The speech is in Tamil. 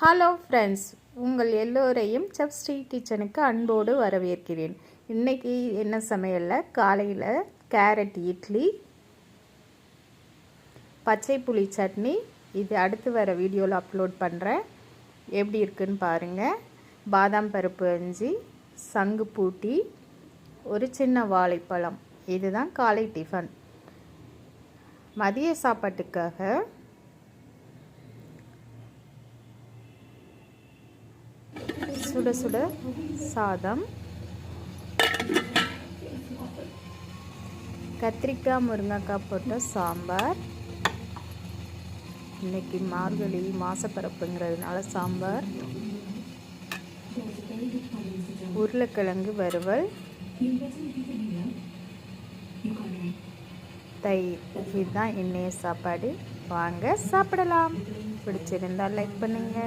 ஹலோ ஃப்ரெண்ட்ஸ், உங்கள் எல்லோரையும் செஃப் ஸ்ரீ கிச்சனுக்கு அன்போடு வரவேற்கிறேன். இன்றைக்கி என்ன சமையலில் காலையில் கேரட் இட்லி, பச்சை புளி சட்னி. இது அடுத்து வர வீடியோவில் அப்லோட் பண்ணுறேன். எப்படி இருக்குன்னு பாருங்கள். பாதாம் பருப்பு அஞ்சி, சங்கு பூட்டி, ஒரு சின்ன வாழைப்பழம். இதுதான் காலை டிஃபன். மதிய சாப்பாட்டுக்காக சுட சுட சாதம், கத்திரிக்காய் முருங்கைக்காய் போட்ட சாம்பார். இன்றைக்கி மார்கழி மாசப்பரப்புங்கிறதுனால சாம்பார், உருளைக்கிழங்கு வறுவல், தயிர். இதுதான் இன்னைய சாப்பாடு. வாங்க சாப்பிடலாம். பிடிச்சிருந்தால் லைக் பண்ணுங்கள்.